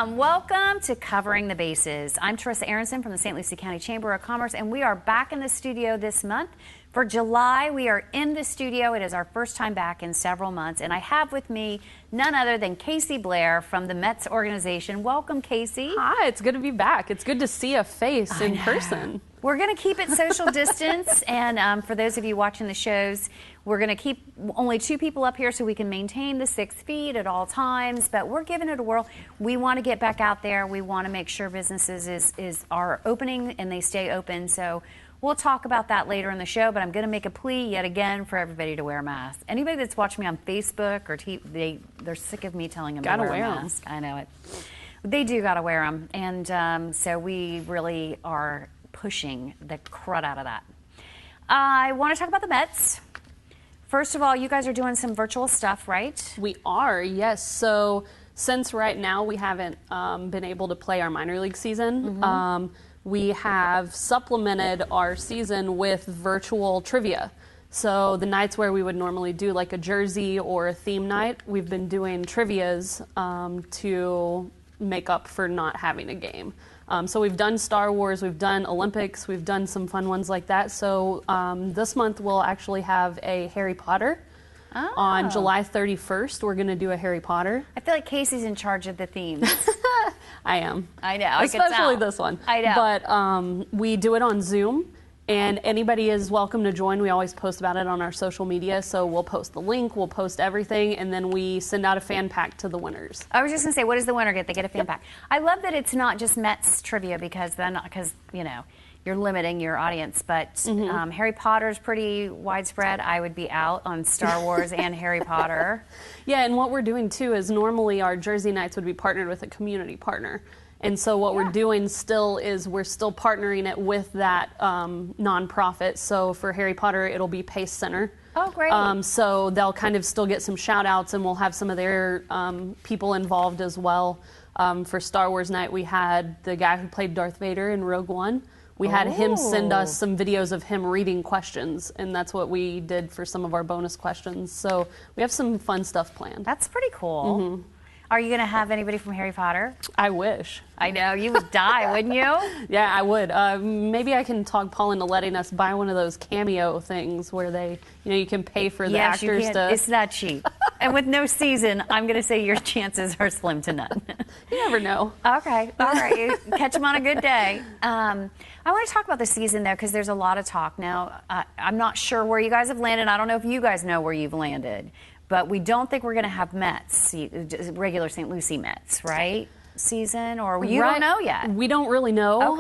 Welcome to Covering the Bases. I'm Teresa Aronson from the St. Lucie County Chamber of Commerce, and we are back in the studio this month. For July, we are in the studio. It is our first time back in several months, and I have with me none other than Casey Blair from the Mets organization. Welcome, Casey. Hi, it's good to be back. It's good to see a face in person. We're going to keep it social distance, and for those of you watching the shows, we're going to keep only 2 people up here so we can maintain the 6 feet at all times, but we're giving it a whirl. We want to get back out there. We want to make sure businesses are opening and they stay open, so we'll talk about that later in the show, but I'm going to make a plea yet again for everybody to wear a mask. Anybody that's watching me on Facebook or TV, they're sick of me telling them to wear a mask. I know it. They do got to wear them, and so we really are pushing the crud out of that. I want to talk about the Mets. First of all, you guys are doing some virtual stuff, right? We are, yes. So since right now we haven't been able to play our minor league season, we have supplemented our season with virtual trivia. So the nights where we would normally do like a jersey or a theme night, we've been doing trivias to make up for not having a game. So we've done Star Wars, we've done Olympics, we've done some fun ones like that. So this month we'll actually have a Harry Potter. On July 31st, we're going to do a Harry Potter. I feel like Casey's in charge of the themes. I am. I know. Especially this one. I know. But we do it on Zoom, and anybody is welcome to join. We always post about it on our social media, so we'll post the link, we'll post everything, and then we send out a fan pack to the winners. I was just going to say, what does the winner get? They get a fan pack. I love that it's not just Mets trivia because you know, you're limiting your audience, but Harry Potter's pretty widespread. I would be out on Star Wars and Harry Potter. Yeah, and what we're doing too is normally our Jersey nights would be partnered with a community partner. And so what we're doing still is we're still partnering it with that nonprofit. So for Harry Potter, it'll be Pace Center. Oh, great. So they'll kind of still get some shout outs, and we'll have some of their people involved as well. For Star Wars night, we had the guy who played Darth Vader in Rogue One. We had him send us some videos of him reading questions, and that's what we did for some of our bonus questions. So we have some fun stuff planned. That's pretty cool. Are you going to have anybody from Harry Potter? I wish. I know. You would die, wouldn't you? Yeah, I would. Maybe I can talk Paul into letting us buy one of those cameo things where they, you can pay for the actors to... It's not cheap. And with no season, I'm going to say your chances are slim to none. You never know. Okay. All right. You catch them on a good day. I want to talk about the season, though, because there's a lot of talk. Now, I'm not sure where you guys have landed. I don't know if you guys know where you've landed. But we don't think we're going to have Mets, regular St. Lucie Mets, right? Season, or you don't know yet? We don't really know.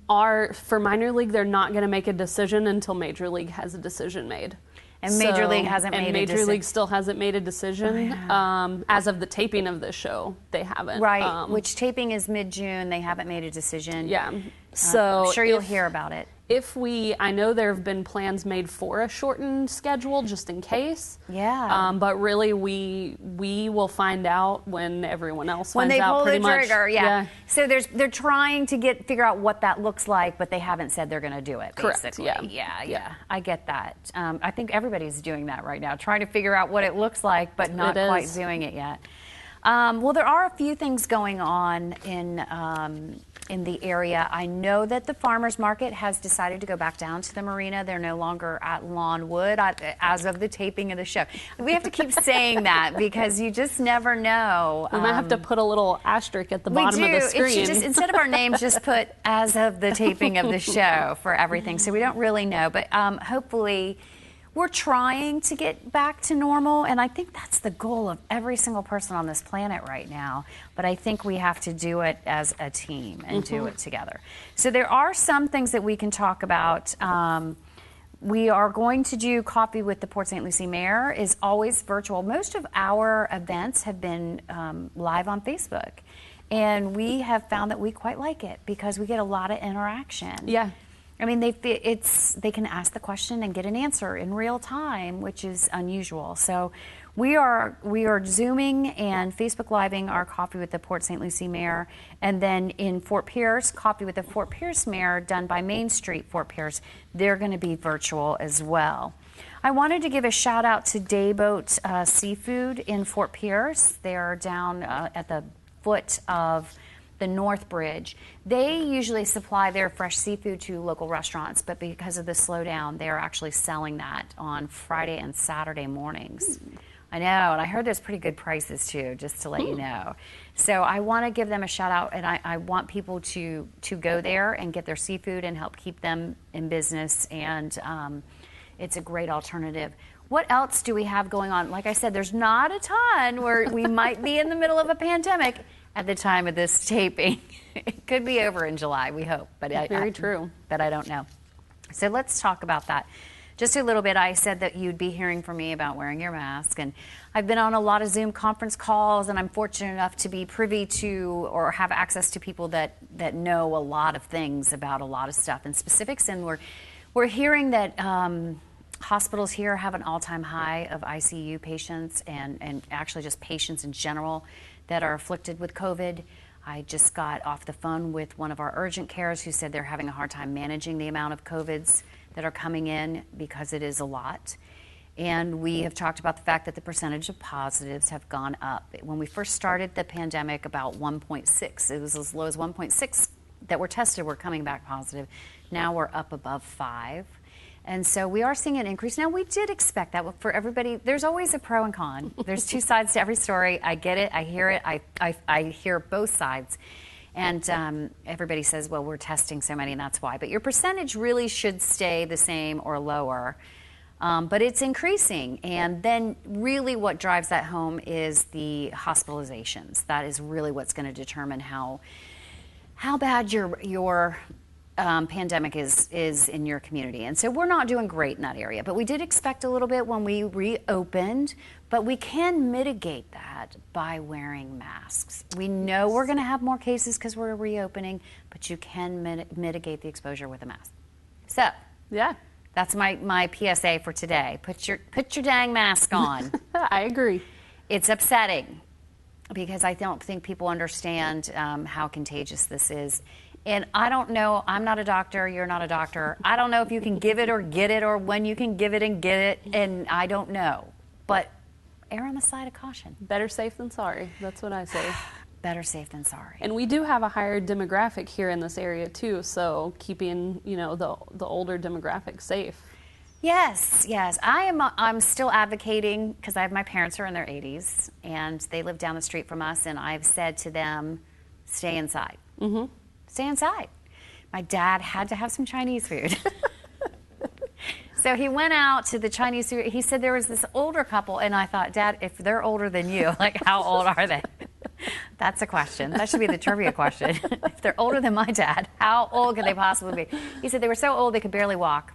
Okay. For minor league, they're not going to make a decision until Major League has a decision made. And Major League hasn't made a decision. And Major League still hasn't made a decision. As of the taping of this show, they haven't. Right, which taping is mid-June. They haven't made a decision. Yeah. So I'm sure you'll hear about it. I know there have been plans made for a shortened schedule just in case. Yeah. But really, we will find out when everyone else when finds out. When they pull the trigger, yeah. So they're trying to figure out what that looks like, but they haven't said they're going to do it. Basically. Correct. Yeah. I get that. I think everybody's doing that right now, trying to figure out what it looks like, but not quite doing it yet. Well, there are a few things going on in the area. I know that the farmers market has decided to go back down to the marina. They're no longer at Lawnwood as of the taping of the show. We have to keep saying that because you just never know. We might have to put a little asterisk at the bottom of the screen. It should just, instead of our names, just put as of the taping of the show for everything. So we don't really know, but hopefully we're trying to get back to normal, and I think that's the goal of every single person on this planet right now. But I think we have to do it as a team and do it together. So there are some things that we can talk about. We are going to do Coffee with the Port St. Lucie Mayor is always virtual. Most of our events have been live on Facebook. And we have found that we quite like it because we get a lot of interaction. Yeah. I mean, they can ask the question and get an answer in real time, which is unusual. So we are Zooming and Facebook Living our Coffee with the Port St. Lucie Mayor, and then in Fort Pierce, Coffee with the Fort Pierce Mayor, done by Main Street Fort Pierce. They're going to be virtual as well. I wanted to give a shout out to Dayboat Seafood in Fort Pierce. They are down at the foot of the North Bridge. They usually supply their fresh seafood to local restaurants, but because of the slowdown, they're actually selling that on Friday and Saturday mornings. I know, and I heard there's pretty good prices too, just to let you know. So I want to give them a shout out, and I want people to go there and get their seafood and help keep them in business, and it's a great alternative. What else do we have going on? Like I said, there's not a ton where we might be in the middle of a pandemic at the time of this taping. It could be over in July, we hope. But Very true. But I don't know. So let's talk about that. Just a little bit, I said that you'd be hearing from me about wearing your mask. And I've been on a lot of Zoom conference calls, and I'm fortunate enough to be privy to or have access to people that know a lot of things about a lot of stuff and specifics. And we're hearing that hospitals here have an all-time high of ICU patients and actually just patients in general that are afflicted with COVID. I just got off the phone with one of our urgent cares who said they're having a hard time managing the amount of COVIDs that are coming in because it is a lot. And we have talked about the fact that the percentage of positives have gone up. When we first started the pandemic, about 1.6. It was as low as 1.6 that were tested were coming back positive. Now we're up above 5. And so we are seeing an increase. Now, we did expect that for everybody. There's always a pro and con. There's two sides to every story. I get it. I hear it. I hear both sides. And everybody says, well, we're testing so many, and that's why. But your percentage really should stay the same or lower. But it's increasing. And then really what drives that home is the hospitalizations. That is really what's going to determine how bad your pandemic is in your community. And so we're not doing great in that area, but we did expect a little bit when we reopened, but we can mitigate that by wearing masks. We know we're going to have more cases because we're reopening, but you can mitigate the exposure with a mask. So Yeah. that's my PSA for today. Put your dang mask on. I agree. It's upsetting because I don't think people understand how contagious this is. And I don't know, I'm not a doctor, you're not a doctor. I don't know if you can give it or get it or when you can give it and get it, and I don't know. But err on the side of caution. Better safe than sorry. That's what I say. Better safe than sorry. And we do have a higher demographic here in this area too, so keeping, the older demographic safe. Yes. I'm still advocating because my parents are in their 80s and they live down the street from us, and I've said to them, stay inside. Mm-hmm. Stay inside. My dad had to have some Chinese food. So he went out to the Chinese food. He said there was this older couple, and I thought, Dad, if they're older than you, like how old are they? That's a question. That should be the trivia question. If they're older than my dad, how old could they possibly be? He said they were so old they could barely walk.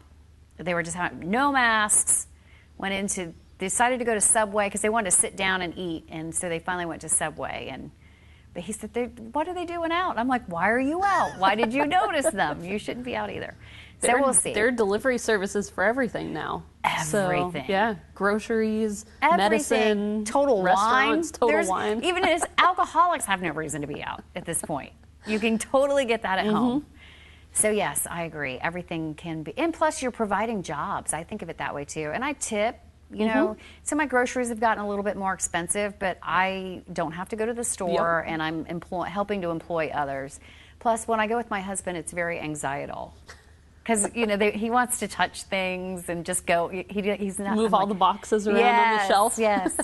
They were just having no masks. Decided to go to Subway because they wanted to sit down and eat, and so they finally went to Subway. But he said, what are they doing out? I'm like, why are you out? Why did you notice them? You shouldn't be out either. So we'll see. There are delivery services for everything now. Everything. So, yeah, groceries, Everything. medicine, Total restaurants, wine. wine. Even as alcoholics have no reason to be out at this point. You can totally get that at home. So yes, I agree. Everything can be, and plus you're providing jobs. I think of it that way too. And I tip. So my groceries have gotten a little bit more expensive, but I don't have to go to the store, and I'm helping to employ others. Plus, when I go with my husband, it's very anxietal. Because, he wants to touch things and just go. He's not. Move all the boxes around on the shelf. Yes.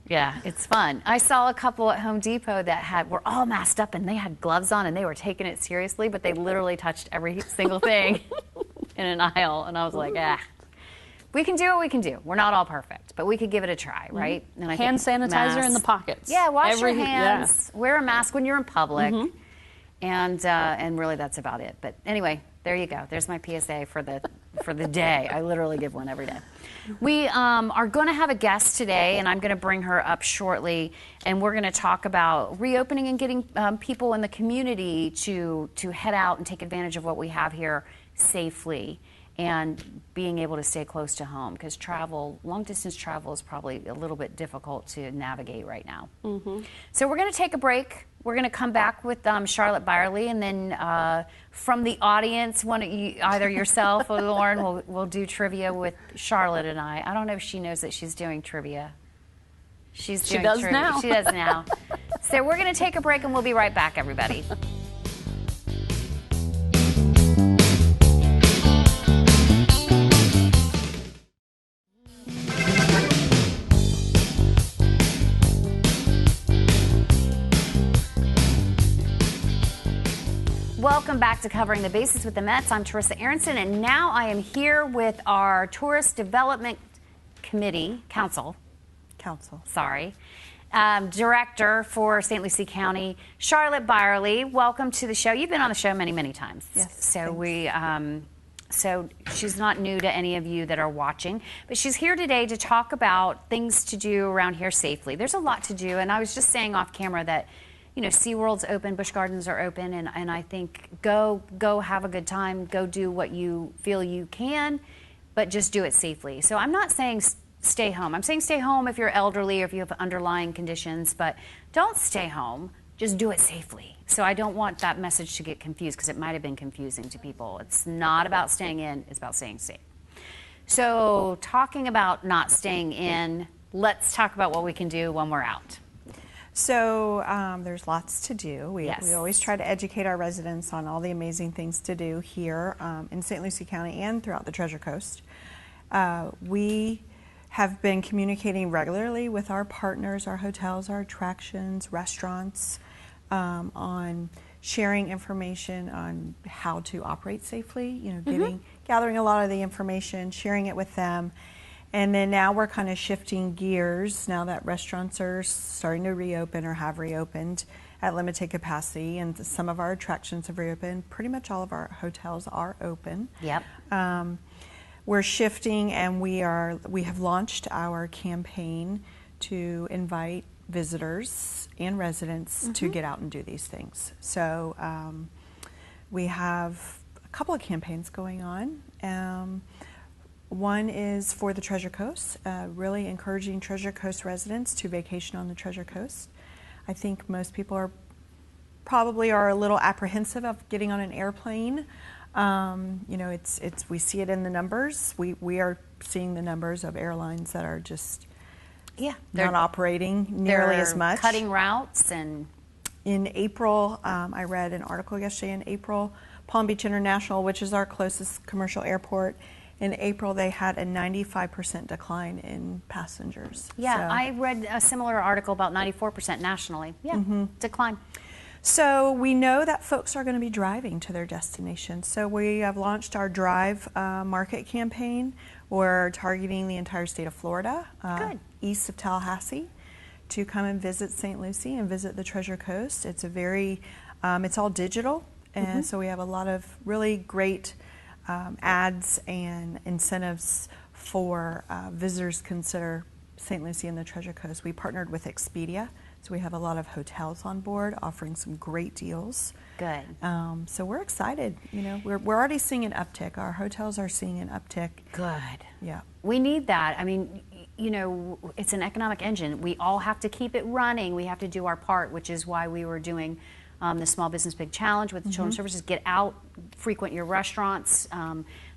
Yeah, it's fun. I saw a couple at Home Depot that were all masked up, and they had gloves on, and they were taking it seriously, but they literally touched every single thing in an aisle. And I was like, we can do what we can do. We're not all perfect, but we could give it a try, right? And hand sanitizer in the pockets. Yeah, wash your hands. Yeah. Wear a mask when you're in public. And really that's about it. But anyway, there you go. There's my PSA for for the day. I literally give one every day. We are going to have a guest today, and I'm going to bring her up shortly, and we're going to talk about reopening and getting people in the community to head out and take advantage of what we have here safely, and being able to stay close to home, because long distance travel is probably a little bit difficult to navigate right now. So we're going to take a break. We're going to come back with Charlotte Byerly, and then from the audience, either yourself or Lauren will do trivia with Charlotte and I. I don't know if she knows that she's doing trivia. She does now. She does now. So we're going to take a break, and we'll be right back, everybody. Welcome back to Covering the Bases with the Mets. I'm Teresa Aronson, and now I am here with our Tourist Development Council, Director for St. Lucie County, Charlotte Byerly. Welcome to the show. You've been on the show many, many times. Yes. So she's not new to any of you that are watching, but she's here today to talk about things to do around here safely. There's a lot to do, and I was just saying off camera that, SeaWorld's open, Busch Gardens are open, and I think go have a good time, go do what you feel you can, but just do it safely. So I'm not saying stay home. I'm saying stay home if you're elderly or if you have underlying conditions, but don't stay home. Just do it safely. So I don't want that message to get confused, because it might have been confusing to people. It's not about staying in, it's about staying safe. So talking about not staying in, let's talk about what we can do when we're out. So there's lots to do. We Yes. always try to educate our residents on all the amazing things to do here in St. Lucie County and throughout the Treasure Coast. We have been communicating regularly with our partners, our hotels, our attractions, restaurants, on sharing information on how to operate safely, gathering a lot of the information, sharing it with them. And then now we're kind of shifting gears now that restaurants are starting to reopen or have reopened at limited capacity, and some of our attractions have reopened. Pretty much all of our hotels are open. Yep. We're shifting, and we have launched our campaign to invite visitors and residents to get out and do these things. So we have a couple of campaigns going on. One is for the Treasure Coast, really encouraging Treasure Coast residents to vacation on the Treasure Coast. I think most people probably are a little apprehensive of getting on an airplane. We see it in the numbers. We are seeing the numbers of airlines that are just not operating nearly as much. Cutting routes. And in April, I read an article yesterday. In April, Palm Beach International, which is our closest commercial airport, in April they had a 95% decline in passengers. Yeah, I read a similar article about 94% nationally. Yeah, decline. So we know that folks are going to be driving to their destination. So we have launched our Drive Market campaign. We're targeting the entire state of Florida, east of Tallahassee, to come and visit St. Lucie and visit the Treasure Coast. It's it's all digital, and so we have a lot of really great ads and incentives for visitors to consider St. Lucie and the Treasure Coast. We partnered with Expedia, so we have a lot of hotels on board offering some great deals. Good. So we're excited. We're already seeing an uptick. Our hotels are seeing an uptick. Good. Yeah. We need that. I mean, it's an economic engine. We all have to keep it running. We have to do our part, which is why we were doing the Small Business Big Challenge with the Children's Services. Get out, frequent your restaurants.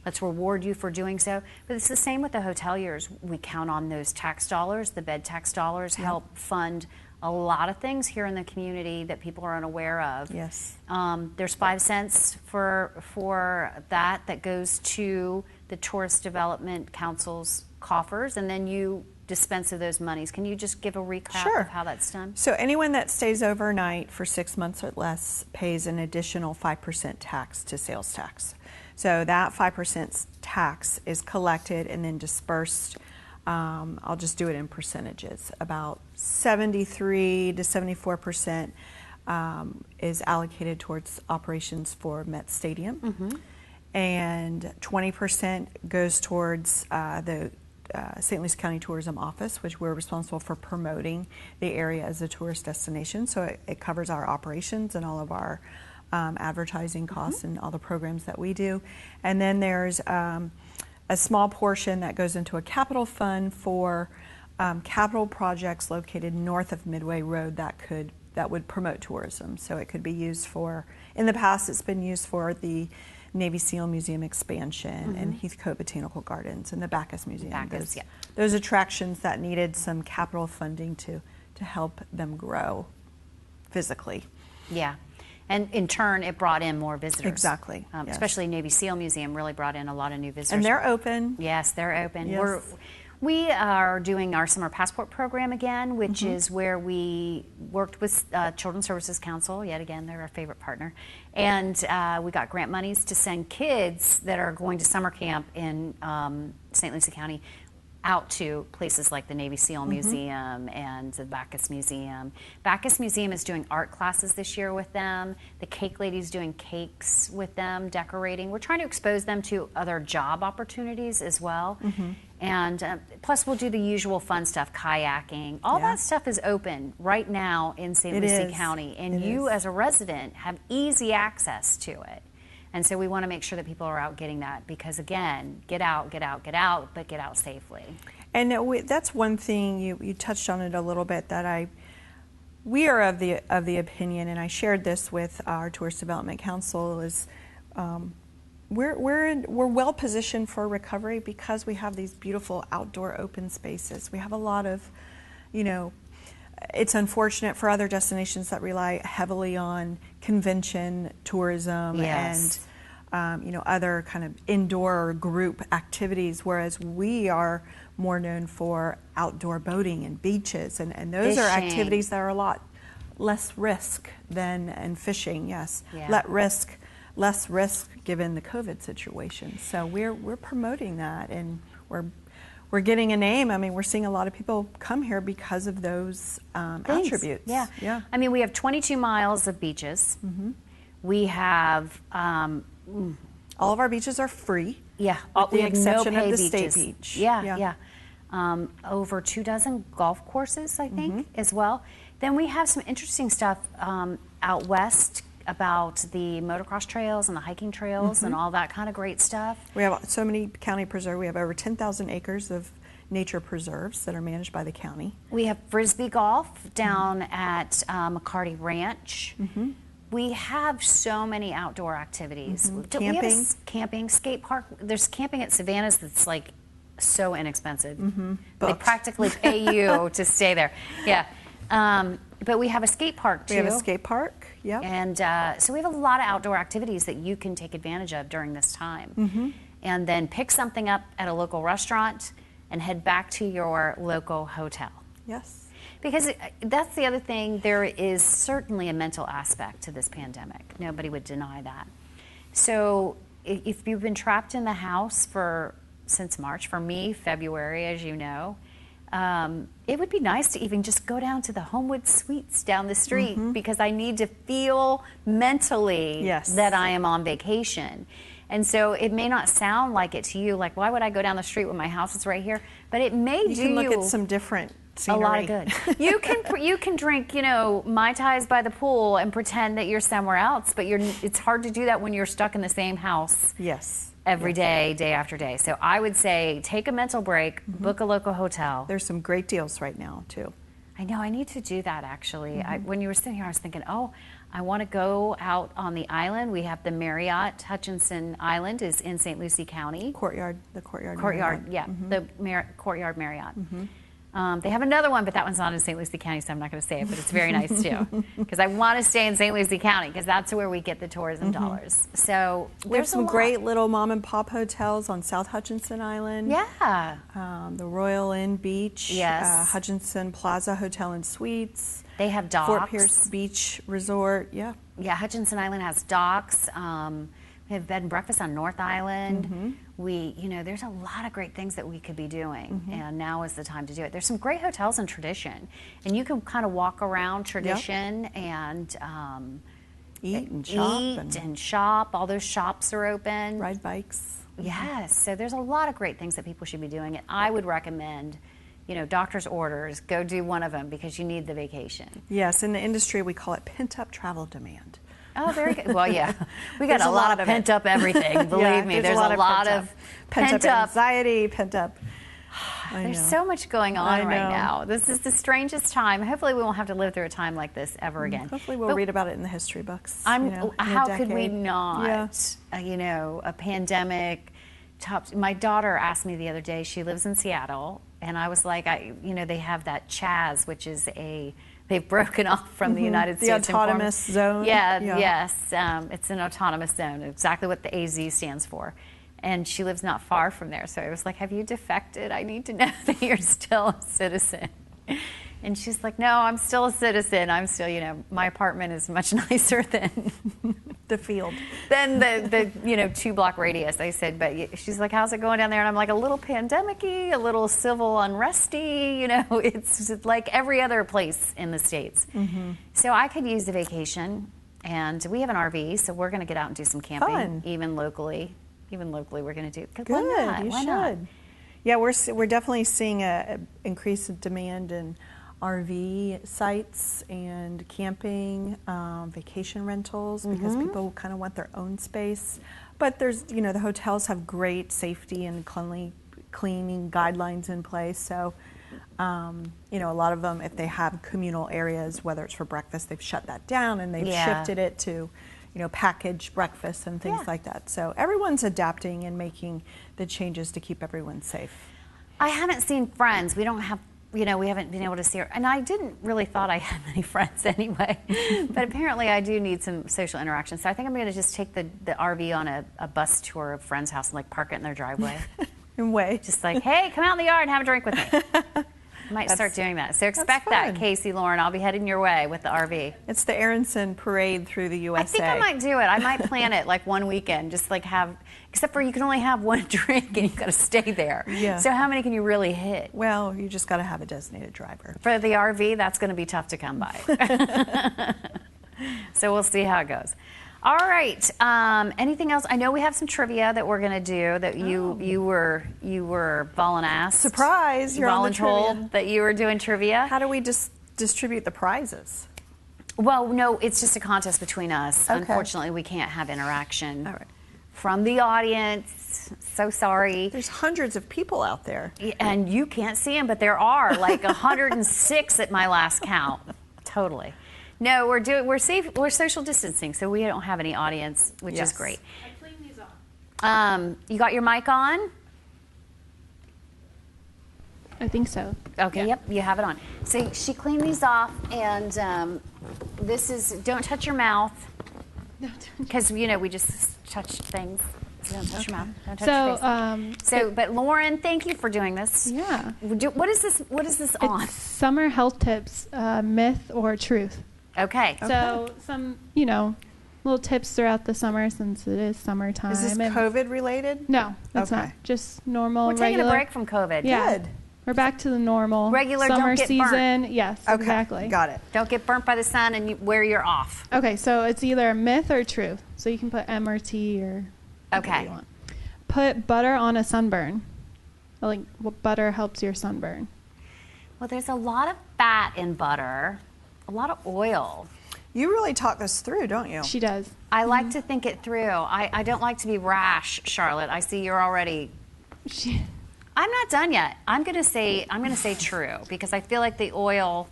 Let's reward you for doing so. But it's the same with the hoteliers. We count on those tax dollars. The bed tax dollars help fund a lot of things here in the community that people are unaware of. Yes. There's 5 cents for that goes to the Tourist Development Council's coffers, and then you dispense of those monies. Can you just give a recap of how that's done? So anyone that stays overnight for 6 months or less pays an additional 5% tax to sales tax. So that 5% tax is collected and then dispersed. I'll just do it in percentages. About 73 to 74% is allocated towards operations for Met Stadium. and 20% goes towards the St. Lucie County Tourism Office, which we're responsible for promoting the area as a tourist destination. So it covers our operations and all of our advertising costs and all the programs that we do. And then there's a small portion that goes into a capital fund for capital projects located north of Midway Road that would promote tourism. So it could be used for, in the past it's been used for the Navy SEAL Museum expansion and Heathcote Botanical Gardens and the Bacchus Museum. Those attractions that needed some capital funding to help them grow physically. Yeah. And in turn, it brought in more visitors. Exactly. Yes. Especially Navy SEAL Museum really brought in a lot of new visitors. And they're open. Yes, they're open. Yes. We are doing our summer passport program again, which is where we worked with Children's Services Council. Yet again, they're our favorite partner. And we got grant monies to send kids that are going to summer camp in St. Lucie County out to places like the Navy SEAL Museum and the Bacchus Museum. Bacchus Museum is doing art classes this year with them. The Cake Lady's doing cakes with them, decorating. We're trying to expose them to other job opportunities as well. And plus we'll do the usual fun stuff, kayaking. All that stuff is open right now in St. Lucie County. And you as a resident have easy access to it. And so we want to make sure that people are out getting that because, again, get out, but get out safely. And that's one thing, you touched on it a little bit, that we are of the opinion, and I shared this with our Tourist Development Council, is we're well positioned for recovery because we have these beautiful outdoor open spaces. We have a lot of, it's unfortunate for other destinations that rely heavily on convention tourism and other kind of indoor group activities, whereas we are more known for outdoor boating and beaches, and those are activities that are a lot less risk and fishing. Less risk given the COVID situation. So we're promoting that, and we're getting a name. I mean, we're seeing a lot of people come here because of those attributes. Yeah. I mean, we have 22 miles of beaches. We have all of our beaches are free. Yeah, with the exception no pay of the beaches. State Beach. Yeah. Over 24 golf courses, I think, as well. Then we have some interesting stuff out west about the motocross trails and the hiking trails and all that kind of great stuff. We have so many county preserves. We have over 10,000 acres of nature preserves that are managed by the county. We have Frisbee golf down at McCarty Ranch. We have so many outdoor activities. Camping. We have camping, skate park. There's camping at Savannah's that's like so inexpensive. They practically pay you to stay there. Yeah. But we have a skate park too. We have a skate park, And so we have a lot of outdoor activities that you can take advantage of during this time. And then pick something up at a local restaurant and head back to your local hotel. Yes. Because that's the other thing, there is certainly a mental aspect to this pandemic. Nobody would deny that. So if you've been trapped in the house since March, for me, February, as you know, it would be nice to even just go down to the Homewood Suites down the street because I need to feel mentally that I am on vacation. And so it may not sound like it to you, like why would I go down the street when my house is right here? But it may you can look at some different scenery. A lot of good. You can drink, Mai Tais by the pool and pretend that you're somewhere else, but it's hard to do that when you're stuck in the same house. Every day, day after day. So I would say take a mental break, book a local hotel. There's some great deals right now, too. I know, I need to do that actually. When you were sitting here, I was thinking, I want to go out on the island. We have the Marriott Hutchinson Island is in St. Lucie County. The Courtyard Marriott. The Courtyard Marriott. They have another one, but that one's not in St. Lucie County, so I'm not going to say it, but it's very nice too. Because I want to stay in St. Lucie County because that's where we get the tourism dollars. So there's some great little mom and pop hotels on South Hutchinson Island. Yeah. The Royal Inn Beach. Yes. Hutchinson Plaza Hotel and Suites. They have docks. Fort Pierce Beach Resort. Yeah, Hutchinson Island has docks. We have bed and breakfast on North Island. There's a lot of great things that we could be doing, and now is the time to do it. There's some great hotels in Tradition, and you can kind of walk around Tradition and Eat and shop Eat and shop. All those shops are open. ride bikes. Yes, so there's a lot of great things that people should be doing, and I would recommend, doctor's orders, go do one of them because you need the vacation. Yes, in the industry we call it pent-up travel demand. Oh, very good. Well, yeah, we got There's a lot of it. pent-up everything. Believe Yeah, me, there's a lot of pent-up pent-up. anxiety, pent-up. There's so much going on I right know. now. This is the strangest time. Hopefully, we won't have to live through a time like this ever again. Hopefully we'll But read about it in the history books. I'm. in a How could we decade. not? Yeah. A pandemic. My daughter asked me the other day. She lives in Seattle, and I was like, they have that CHAZ, which is they've broken off from the United The States. autonomous zone. Yeah. Yeah. Yes. It's an autonomous zone. Exactly what the AZ stands for. And she lives not far from there. So I was like, have you defected? I need to know that you're still a citizen. And she's like, no, I'm still a citizen. I'm still, my apartment is much nicer than The field. than the 2-block radius. I said, but she's like, how's it going down there? And I'm like, a little pandemic-y, a little civil unresty. It's just like every other place in the States. So I could use a vacation. And we have an RV, so we're going to get out and do some camping, Fun. even locally. Even locally, we're going to do. Good. Why not? You Why should. not? Yeah, we're definitely seeing a increase in demand in RV sites and camping, vacation rentals because people kind of want their own space. But there's, the hotels have great safety and cleaning guidelines in place. So, a lot of them, if they have communal areas, whether it's for breakfast, they've shut that down and they've Yeah. shifted it to, packaged breakfast and things Yeah. like that. So everyone's adapting and making the changes to keep everyone safe. I haven't seen friends. We don't have, we haven't been able to see her. And I didn't really thought I had many friends anyway. But apparently I do need some social interaction. So I think I'm going to just take the RV on a bus tour of friends' house and park it in their driveway. In way. Just like, hey, come out in the yard and have a drink with me. Might start doing that. So expect that, fun. Casey, Lauren. I'll be heading your way with the RV. It's the Aronson Parade through the USA. I think I might do it. I might plan it one weekend, just except for you can only have one drink and you've got to stay there. Yeah. So how many can you really hit? Well, you just got to have a designated driver. For the RV, that's going to be tough to come by. So we'll see how it goes. All right. Anything else? I know we have some trivia that we're going to do that you were volunteered. Surprise! You're on the trivia. That you were doing trivia. How do we distribute the prizes? Well, no, it's just a contest between us. Okay. Unfortunately, we can't have interaction All right. from the audience. So sorry. There's hundreds of people out there. And you can't see them, but there are 106 at my last count. Totally. No, we're safe. We're social distancing, so we don't have any audience, which is Yes. great. I cleaned these off. You got your mic on? I think so. Okay, yep, you have it on. So she cleaned these off, and this is, don't touch your mouth, because, we just touched things. So don't touch your mouth. Don't touch your face. But Lauren, thank you for doing this. Yeah. What is this? What is this on? It's summer health tips, myth or truth. Okay. So some, little tips throughout the summer since it is summertime. Is this and- COVID related? No, it's Okay. not. Just normal, We're taking regular. a break from COVID. Yeah. Good. We're back to the normal Regular, summer don't get season. Yes, Okay. exactly. Got it. Don't get burnt by the sun and where you're off. Okay, so it's either a myth or truth. So you can put M or T or whatever Okay. you want. Put butter on a sunburn. What butter helps your sunburn? Well, there's a lot of fat in butter, a lot of oil. You really talk this through, don't you? She does. I like to think it through. I don't like to be rash, Charlotte. I see you're already. She, I'm not done yet. I'm gonna say true because I feel like the oil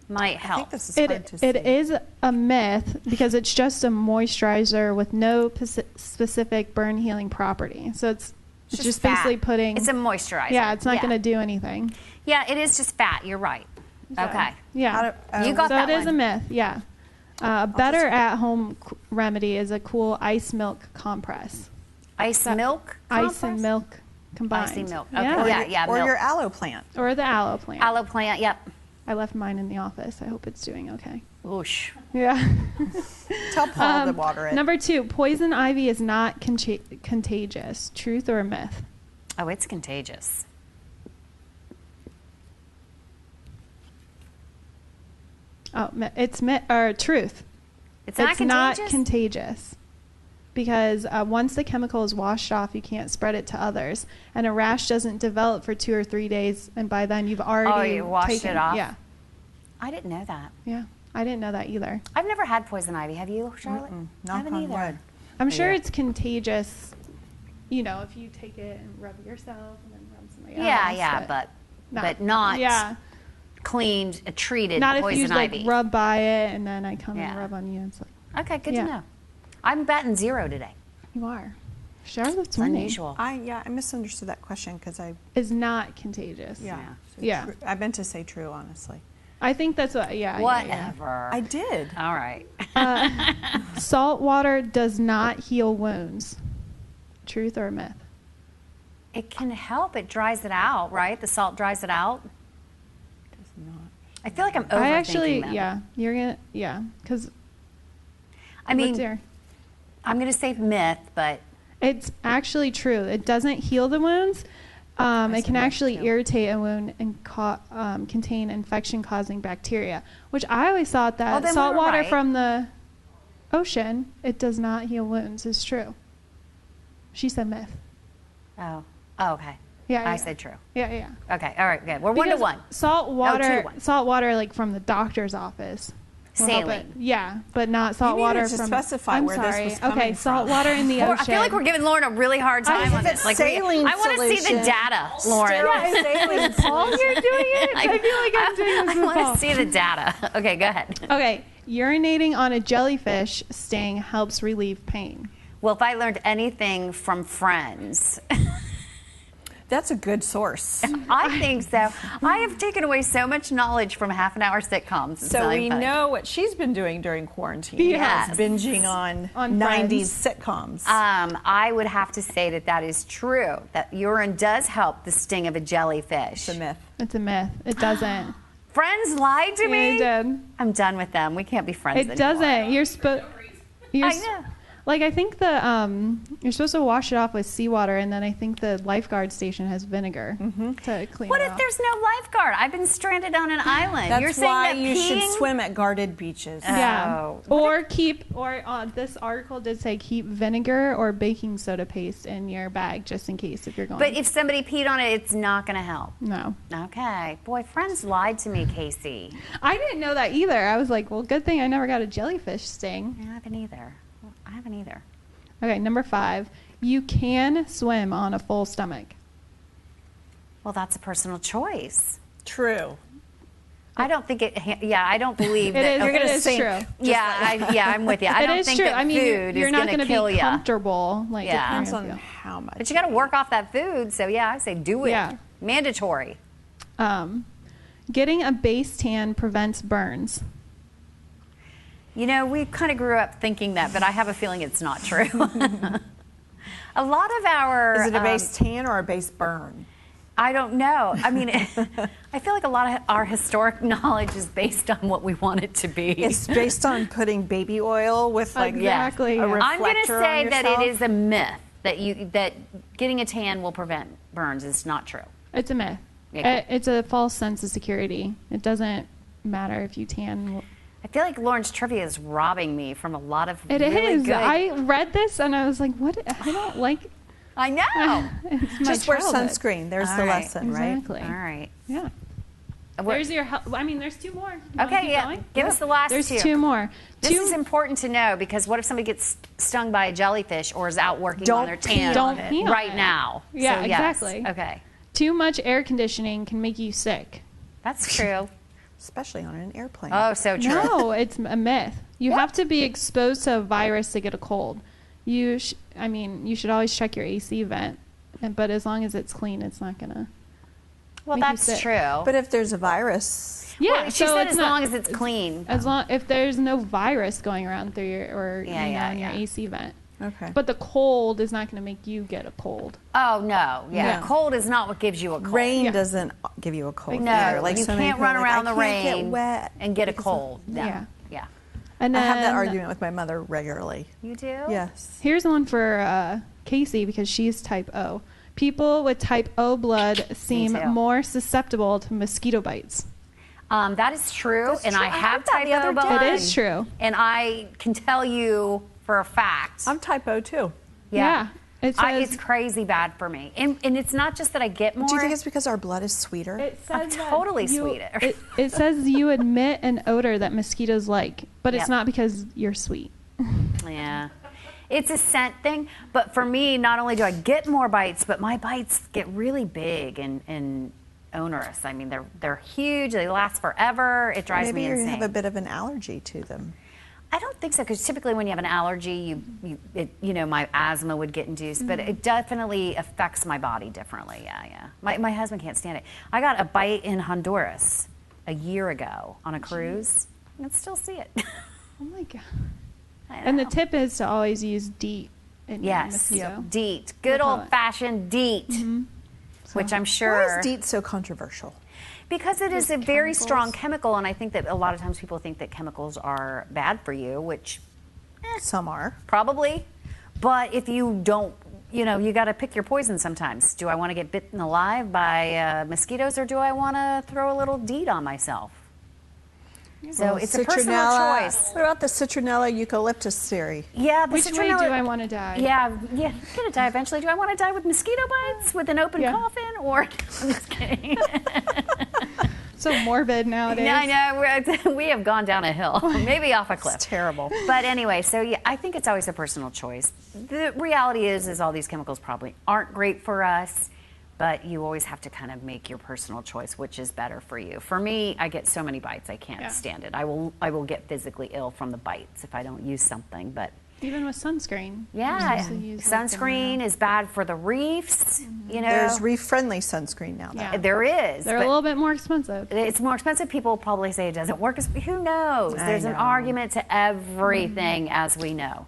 might I help. think this is fun to see. it is a myth because it's just a moisturizer with no specific burn healing property. So it's just fat. basically putting. It's a moisturizer. Yeah, it's not going to do anything. Yeah, it is just fat. You're right. So, Okay. Yeah. How do- You got so that it is a one. myth. Yeah. A better at-home remedy is a cool ice milk compress. Ice milk. Ice and compress? milk combined. Icy milk. Okay. Yeah. Or milk. your aloe plant. Or the aloe plant. Aloe plant. Yep. I left mine in the office. I hope it's doing okay. Whoosh. Yeah. Tell Paul to water it. Number 2, poison ivy is not contagious. Truth or myth? Oh, it's contagious. Oh, it's myth or truth. It's not contagious? contagious because once the chemical is washed off, you can't spread it to others. And a rash doesn't develop for 2 or 3 days, and by then you've already you washed taken it off? Yeah, I didn't know that. yeah. I didn't know that either. I've never had poison ivy. Have you, Charlotte? I Knock haven't on either. wood. I'm sure Yeah. it's contagious, if you take it and rub it yourself and then rub somebody Yeah, else. yeah, but not Yeah, cleaned, treated not if poison you like ivy. rub by it and then I come Yeah. and rub on you. It's like, Okay, good Yeah. to know. I'm batting 0 today. you are. Charlotte's It's winning. unusual. I misunderstood that question because Is not contagious. Yeah. I meant to say true, honestly. I think that's what. Yeah. Whatever. I did. All right. Salt water does not heal wounds. Truth or myth? It can help. It dries it out, right? The salt dries it out. Does not. I feel like I'm overthinking I actually, them. because I mean, I'm going to say myth, but it's actually true. It doesn't heal the wounds. It can myth, actually too. irritate a wound and contain infection-causing bacteria, which I always thought that then we salt were water right. from the ocean, it does not heal wounds, is true. She said myth. oh, okay. Yeah, I yeah. said true. Yeah. Okay, all right, good. We're 1 to Because 1. Salt 2 water, to 1. salt water, like from the doctor's office. will help it. Saline. Yeah, but not salt needed water to from. specify I'm where this sorry. was coming Okay, salt from. water in the ocean. I feel like we're giving Lauren a really hard time on this. Like, saline I want to see the solution. data, Lauren. Saline Paul, you're doing it. I feel like I'm doing this I with want Paul. to see the data. Okay, go ahead. Okay, urinating on a jellyfish sting helps relieve pain. Well, if I learned anything from Friends, That's a good source. I think so. I have taken away so much knowledge from half-an-hour sitcoms. It's So not we even funny. know what she's been doing during quarantine. Yes. Binging on Friends. 90s sitcoms. I would have to say that that is true. That urine does help the sting of a jellyfish. It's a myth. It's a myth. It doesn't. Friends lied to me. It did. I'm done with them. We can't be friends It anymore. doesn't. You're supposed. I know. Like I think you're supposed to wash it off with seawater, and then I think the lifeguard station has vinegar to clean What it if off. there's no lifeguard? I've been stranded on an island. That's You're saying why that you should peeing- swim at guarded beaches. Yeah. Oh. This article did say keep vinegar or baking soda paste in your bag just in case if you're going. But if somebody peed on it, it's not going to help. No. Okay. Boy, Friends lied to me, Casey. I didn't know that either. I was like, well, good thing I never got a jellyfish sting. I haven't either. I haven't either. Okay, number 5. You can swim on a full stomach. Well, that's a personal choice. True. I don't think it. Yeah, I don't believe It that. is, You're gonna it is sink. true. Yeah, I'm with you. I It don't is think true. that I mean, food you're is not going to be kill you. comfortable. Like, Yeah. if Depends you're on gonna feel. how much. But you got to work off that food. So yeah, I say do it. Yeah. Mandatory. Getting a base tan prevents burns. You know, we kind of grew up thinking that, but I have a feeling it's not true. A lot of our Is it a base tan or a base burn? I don't know. I mean, I feel like a lot of our historic knowledge is based on what we want it to be. It's based on putting baby oil with like Exactly. a reflector I'm going to on say that yourself. it is a myth that getting a tan will prevent burns. It's not true. It's a myth. Yeah, cool. It's a false sense of security. It doesn't matter if you tan. I feel like Lauren's trivia is robbing me from a lot of It really is. good. I read this and I was like, what? I don't like. I know. It's my Just wear childhood. sunscreen. There's All the right. lesson, Exactly. All right. Yeah. There's your. I mean, there's 2 more. You wanna Okay, keep yeah. going? Give us the last There's two. 2 more. This is important to know because what if somebody gets stung by a jellyfish or is out working on Don't their pee tan on Don't it. pee on right it. now? Yeah, So, yes. exactly. Okay. Too much air conditioning can make you sick. That's true. Especially on an airplane. Oh, so true. No, it's a myth. You have to be exposed to a virus to get a cold. You should always check your AC vent, but as long as it's clean, it's not gonna. Well, make you that's sick. true. But if there's a virus, Yeah, Well, she so said it's as not- long as it's clean. As long if there's no virus going around through your or Yeah, you know, yeah, in your yeah. AC vent. okay. But the cold is not going to make you get a cold. Oh no, yeah. No. Cold is not what gives you a cold. rain Yeah. doesn't give you a cold. No, either. Like you so many can't people run are like, around I the can't get rain wet and get a because of- cold. No. Yeah. Yeah. And I then have that argument with my mother regularly. You do? Yes. Here's one for Casey because she's type O. People with type O blood seem too. more susceptible to mosquito bites. That is true, That's and true. I I have heard that type the other O day. bone. It is true. And I can tell you for a fact. I'm type O too. Yeah. It says, It's crazy bad for me. And it's not just that I get more. Do you think it's because our blood is sweeter? it I'm says that totally you- sweeter. It says you emit an odor that mosquitoes like, but Yep. it's not because you're sweet. Yeah. It's a scent thing, but for me, not only do I get more bites, but my bites get really big and onerous. I mean, they're huge. They last forever. It drives Maybe me you insane. have a bit of an allergy to them. I don't think so, because typically when you have an allergy, my asthma would get induced, but it definitely affects my body differently. Yeah. My husband can't stand it. I got a bite in Honduras a year ago on a cruise. I can still see it. Oh my god. I And the know. tip is to always use DEET in your Yes, mosquito. DEET, good We'll call it. old-fashioned DEET, which I'm Why sure. is DEET so controversial? Because it is Just a very chemicals. strong chemical, and I think that a lot of times people think that chemicals are bad for you, which Some are. probably. But if you don't, you got to pick your poison sometimes. Do I want to get bitten alive by mosquitoes, or do I want to throw a little DEET on myself? So it's a personal Citronella. choice. What about the citronella eucalyptus series? Yeah, the Which way do citronella- I want to die? Yeah, I'm gonna die eventually. Do I want to die with mosquito bites, with an open Yeah. coffin, or I'm just kidding. So morbid nowadays. I know we have gone down a hill, maybe off a cliff. It's terrible. But anyway, so yeah, I think it's always a personal choice. The reality is all these chemicals probably aren't great for us, but you always have to kind of make your personal choice, which is better for you. For me, I get so many bites, I can't Yeah. stand it. I will get physically ill from the bites if I don't use something. But Even with sunscreen. You're yeah, supposed to use, like, sunscreen is bad for the reefs. There's reef-friendly sunscreen now. Though. Yeah. There is. They're a but- little bit more expensive. It's more expensive. People probably say it doesn't work. Who knows? I There's an know. argument to everything, as we know.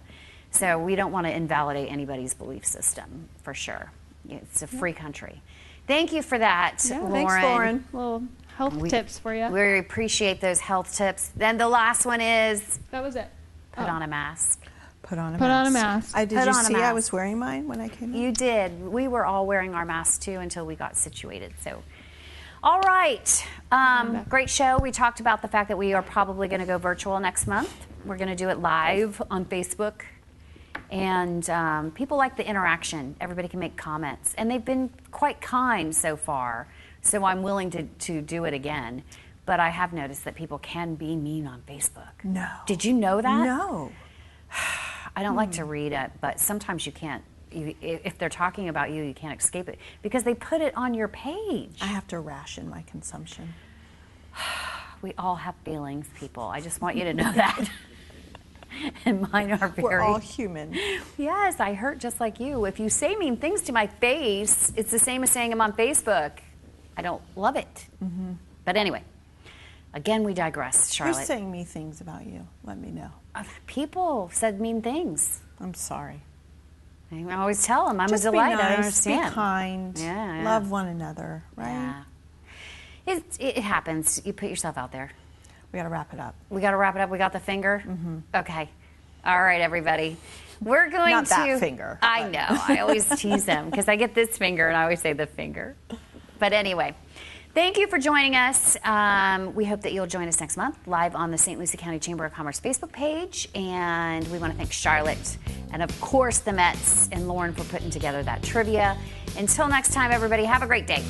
So we don't want to invalidate anybody's belief system, for sure. It's a free country. Thank you for that, Yeah, Lauren. Thanks, Lauren. Little health tips for you. We appreciate those health tips. Then the last one is That was it. put on a mask. Put on a Put mask. on a mask. Did Put you on a see I mask. was wearing mine when I came in? You did. We were all wearing our masks too until we got situated. So, all right. Great show. We talked about the fact that we are probably going to go virtual next month. We're going to do it live on Facebook. And people like the interaction. Everybody can make comments. And they've been quite kind so far. So I'm willing to do it again. But I have noticed that people can be mean on Facebook. No. Did you know that? No. I don't like to read it, but sometimes you can't. If they're talking about you, you can't escape it because they put it on your page. I have to ration my consumption. We all have feelings, people. I just want you to know that. And mine are very. We're all human. Yes, I hurt just like you. If you say mean things to my face, it's the same as saying them on Facebook. I don't love it. But anyway, again, we digress, Charlotte. Who's saying me things about you? Let me know. People said mean things. I'm sorry. I always tell them I'm Just a be delight. nice, I don't understand. Be kind. Yeah. Love one another, right? Yeah. It happens. You put yourself out there. We got to wrap it up. We got to wrap it up. We got the finger? Okay. All right, everybody. We're going Not to. that finger, I but- know. I always tease them because I get this finger and I always say the finger. But anyway, thank you for joining us. We hope that you'll join us next month live on the St. Lucie County Chamber of Commerce Facebook page. And we want to thank Charlotte and, of course, the Mets and Lauren for putting together that trivia. Until next time, everybody, have a great day.